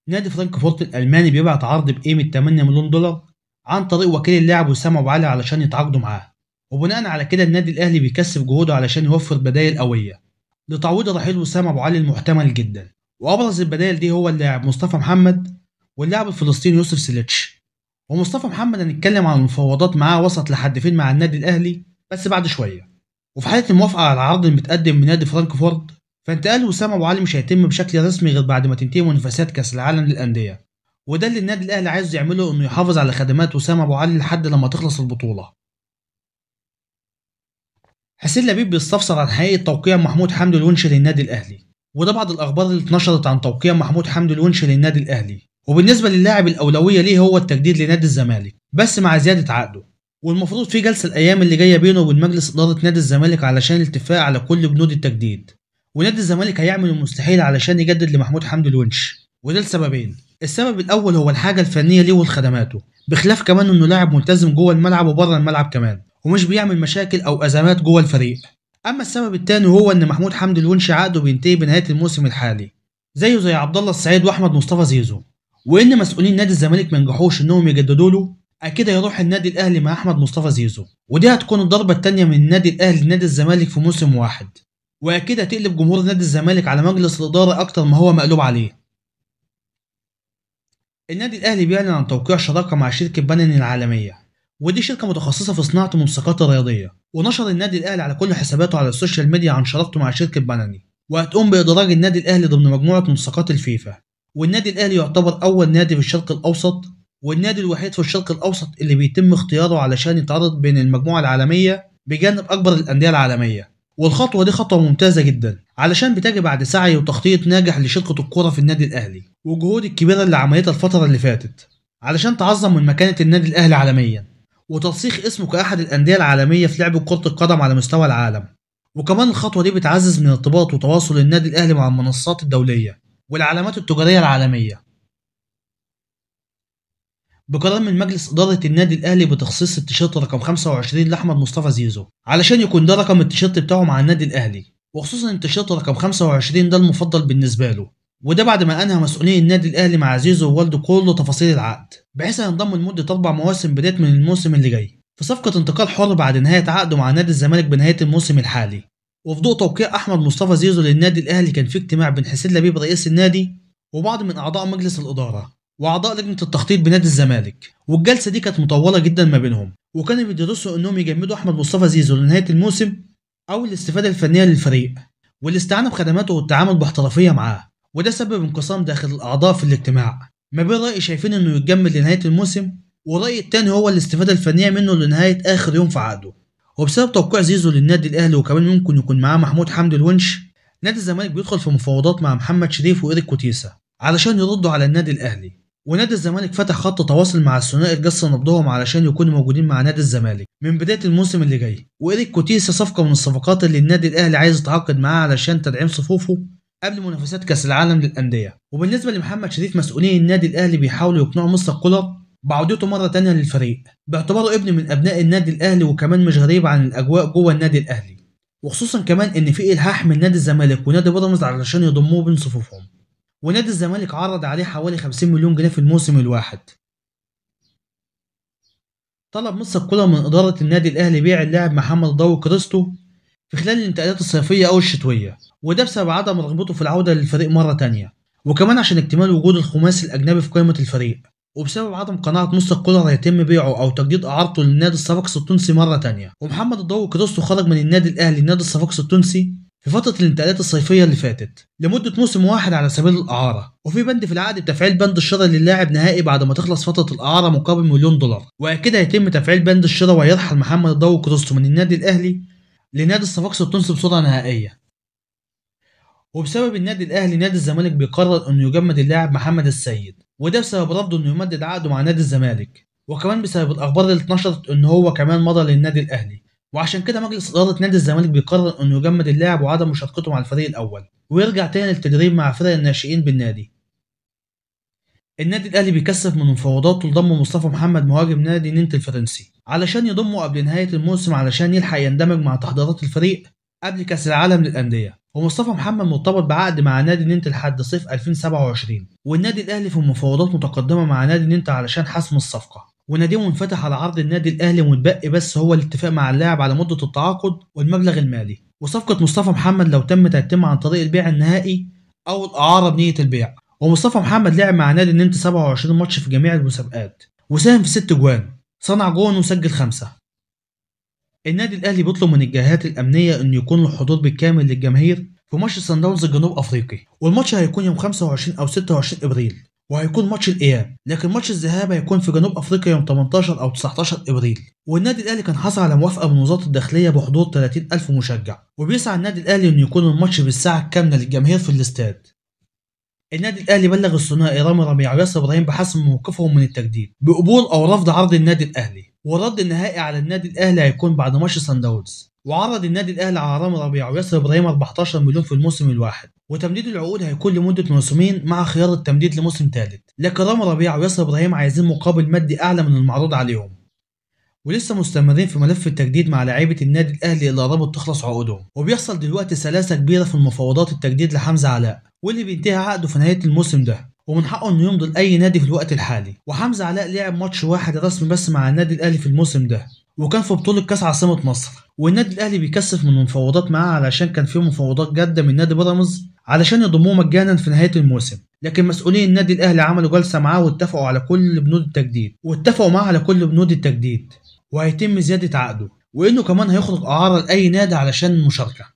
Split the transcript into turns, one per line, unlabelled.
نادي فرانكفورت الألماني بيبعت عرض بقيمة 8 مليون دولار عن طريق وكيل اللاعب وسام أبو علي علشان يتعاقدوا معاه، وبناء على كده النادي الأهلي بيكثف جهوده علشان يوفر بدائل قوية لتعويض رحيل وسام أبو علي المحتمل جدا. وأبرز البدائل دي هو اللاعب مصطفى محمد واللاعب الفلسطيني يوسف سيليتش. ومصطفى محمد هنتكلم عن المفاوضات معاه وصلت لحد فين مع النادي الأهلي بس بعد شوية. وفي حالة الموافقة على العرض المتقدم من نادي فرانكفورت، فانتقال وسام أبو علي مش هيتم بشكل رسمي غير بعد ما تنتهي منافسات كأس العالم للأندية، وده اللي النادي الأهلي عايز يعمله إنه يحافظ على خدمات وسام أبو علي لحد لما تخلص البطولة. حسين لبيب بيستفسر عن حقيقة توقيع محمود حمدي الونشي للنادي الأهلي، وده بعض الأخبار اللي اتنشرت عن توقيع محمود حمدي الونشي للنادي الأهلي. وبالنسبة للاعب الأولوية ليه هو التجديد لنادي الزمالك بس مع زيادة عقده، والمفروض في جلسة الأيام اللي جاية بينه وبين مجلس إدارة نادي الزمالك علشان الاتفاق على كل بنود التجديد. ونادي الزمالك هيعمل المستحيل علشان يجدد لمحمود حمدي الونشي، وده لسببين. السبب الأول هو الحاجة الفنية ليه ولخدماته، بخلاف كمان إنه لاعب ملتزم جوه الملعب وبره الملعب كمان، ومش بيعمل مشاكل أو أزمات جوه الفريق. أما السبب التاني هو إن محمود حمدي الونشي عقده بينتهي بنهاية الموسم الحالي زيه زي عبد الله السعيد وأحمد مصطفى زيزو، وإن مسؤولين نادي الزمالك ما نجحوش إنهم يجددوا له، أكيد هيروح النادي الأهلي مع أحمد مصطفى زيزو، ودي هتكون الضربة التانية من النادي الأهلي لنادي الزمالك في موسم واحد، وأكيد هتقلب جمهور نادي الزمالك على مجلس الإدارة أكتر ما هو مقلوب عليه. النادي الأهلي بيعلن عن توقيع شراكة مع شركة بنني العالمية، ودي شركة متخصصة في صناعة الملصقات الرياضية، ونشر النادي الأهلي على كل حساباته على السوشيال ميديا عن شراكته مع شركة بنني، وهتقوم بإدراج النادي الأهلي ضمن مجموعة ملصقات الفيفا. والنادي الأهلي يعتبر أول نادي في الشرق الأوسط والنادي الوحيد في الشرق الأوسط اللي بيتم اختياره علشان يتعرض بين المجموعة العالمية بجانب أكبر الأندية العالمية. والخطوة دي خطوة ممتازة جدا علشان بتجي بعد سعي وتخطيط ناجح لشركة الكورة في النادي الأهلي وجهود الكبيرة اللي عملتها الفترة اللي فاتت علشان تعظم من مكانة النادي الأهلي عالميا وترسيخ اسمه كأحد الأندية العالمية في لعب كرة القدم على مستوى العالم. وكمان الخطوة دي بتعزز من ارتباط وتواصل النادي الأهلي مع المنصات الدولية والعلامات التجارية العالمية. بقرار من مجلس إدارة النادي الأهلي بتخصيص التيشيرت رقم 25 لأحمد مصطفى زيزو علشان يكون ده رقم التيشيرت بتاعه مع النادي الأهلي، وخصوصا التيشيرت رقم 25 ده المفضل بالنسبة له، وده بعد ما أنهى مسؤولين النادي الأهلي مع زيزو ووالده كل تفاصيل العقد بحيث هينضم لمدة 4 مواسم بداية من الموسم اللي جاي في صفقة انتقال حر بعد نهاية عقده مع نادي الزمالك بنهاية الموسم الحالي. وفي ضوء توقيع أحمد مصطفى زيزو للنادي الأهلي كان في اجتماع بين حسين لبيب رئيس النادي وبعض من أعضاء مجلس الإدارة واعضاء لجنه التخطيط بنادي الزمالك، والجلسه دي كانت مطوله جدا ما بينهم، وكانوا بيدرسوا انهم يجمدوا احمد مصطفى زيزو لنهايه الموسم او الاستفاده الفنيه للفريق والاستعانه بخدماته والتعامل باحترافيه معاه. وده سبب انقسام داخل الاعضاء في الاجتماع ما بين راي شايفين انه يتجمد لنهايه الموسم والراي التاني هو الاستفاده الفنيه منه لنهايه اخر يوم في عقده. وبسبب توقيع زيزو للنادي الاهلي وكمان ممكن يكون معاه محمود حمدي الونش، نادي الزمالك بيدخل في مفاوضات مع محمد شريف وإيريك كوتيسا علشان يردوا على النادي الاهلي. ونادي الزمالك فتح خط تواصل مع الثنائي الجس نبضهم علشان يكونوا موجودين مع نادي الزمالك من بداية الموسم اللي جاي. وإيريك كوتيسا صفقة من الصفقات اللي النادي الأهلي عايز يتعاقد معاها علشان تدعيم صفوفه قبل منافسات كأس العالم للأندية. وبالنسبة لمحمد شريف مسؤولين النادي الأهلي بيحاولوا يقنعوا مستر كولر بعودته مرة تانية للفريق باعتباره ابن من أبناء النادي الأهلي وكمان مش غريب عن الأجواء جوه النادي الأهلي، وخصوصا كمان إن في إلحاح من نادي الزمالك ونادي بيراميدز علشان يضموه بين صفوفهم. ونادي الزمالك عرض عليه حوالي 50 مليون جنيه في الموسم الواحد. طلب مستر كولر من إدارة النادي الأهلي بيع اللاعب محمد ضوي كريستو في خلال الانتقالات الصيفية أو الشتوية، وده بسبب عدم رغبته في العودة للفريق مرة تانية، وكمان عشان اكتمال وجود الخماسي الأجنبي في قائمة الفريق، وبسبب عدم قناعة مستر كولر هيتم بيعه أو تجديد إعارته للنادي الصفاقسي التونسي مرة تانية. ومحمد الضوي كريستو خرج من النادي الأهلي لنادي الصفاقسي التونسي في فترة الانتقالات الصيفية اللي فاتت لمدة موسم واحد على سبيل الإعارة، وفي بند في العقد بتفعيل بند الشراء للاعب نهائي بعد ما تخلص فترة الإعارة مقابل مليون دولار، وأكيد هيتم تفعيل بند الشراء ويرحل محمد الضوي كروستو من النادي الأهلي لنادي الصفاقسي التونسي بصورة نهائية. وبسبب النادي الأهلي نادي الزمالك بيقرر إنه يجمد اللاعب محمد السيد، وده بسبب رفضه إنه يمدد عقده مع نادي الزمالك، وكمان بسبب الأخبار اللي اتنشرت إن هو كمان مضى للنادي الأهلي، وعشان كده مجلس إدارة نادي الزمالك بيقرر إنه يجمد اللاعب وعدم مشاركته مع الفريق الأول ويرجع تاني للتدريب مع فرق الناشئين بالنادي. النادي الأهلي بيكثف من مفاوضاته لضم مصطفى محمد مهاجم نادي نينت الفرنسي علشان يضمه قبل نهاية الموسم علشان يلحق يندمج مع تحضيرات الفريق قبل كأس العالم للأندية. ومصطفى محمد مرتبط بعقد مع نادي نينت لحد صيف 2027، والنادي الاهلي في مفاوضات متقدمه مع نادي نينت علشان حسم الصفقه، وناديه منفتح على عرض النادي الاهلي، ومتبقي بس هو الاتفاق مع اللاعب على مده التعاقد والمبلغ المالي. وصفقه مصطفى محمد لو تتم عن طريق البيع النهائي او الاعاره بنيه البيع. ومصطفى محمد لعب مع نادي نينت 27 ماتش في جميع المسابقات، وساهم في 6 جوان، صنع جون وسجل 5. النادي الاهلي بيطلب من الجهات الامنيه انه يكون الحضور بالكامل للجماهير في ماتش صن داونز الجنوب افريقي، والماتش هيكون يوم 25 او 26 ابريل، وهيكون ماتش الاياب، لكن ماتش الذهاب هيكون في جنوب افريقيا يوم 18 او 19 ابريل. والنادي الاهلي كان حصل على موافقه من وزاره الداخليه بحضور 30,000 مشجع، وبيسعى النادي الاهلي انه يكون الماتش بالساعه الكامله للجماهير في الاستاد. النادي الاهلي بلغ الثنائي رامي ربيعه وياسر ابراهيم بحسم موقفهم من التجديد بقبول او رفض عرض النادي الاهلي، والرد النهائي على النادي الاهلي هيكون بعد ماتش صن داونز. وعرض النادي الاهلي على رامي ربيعه وياسر ابراهيم 14 مليون في الموسم الواحد، وتمديد العقود هيكون لمده موسمين مع خيار التمديد لموسم ثالث، لكن رامي ربيعه وياسر ابراهيم عايزين مقابل مادي اعلى من المعروض عليهم. ولسه مستمرين في ملف التجديد مع لاعيبه النادي الاهلي اللي قربت تخلص عقودهم، وبيحصل دلوقتي سلاسه كبيره في المفاوضات التجديد لحمزه علاء، واللي بينتهي عقده في نهايه الموسم ده، ومن حقه انه يمضي لاي نادي في الوقت الحالي. وحمزه علاء لعب ماتش واحد رسمي بس مع النادي الاهلي في الموسم ده، وكان في بطوله كاس عاصمه مصر، والنادي الاهلي بيكثف من المفاوضات معاه علشان كان في مفاوضات جاده من نادي بيراميدز علشان يضموه مجانا في نهايه الموسم، لكن مسؤولين النادي الاهلي عملوا جلسه معاه واتفقوا على كل بنود التجديد، وهيتم زيادة عقده، وإنه كمان هيخرج إعارة لأي نادي علشان المشاركة.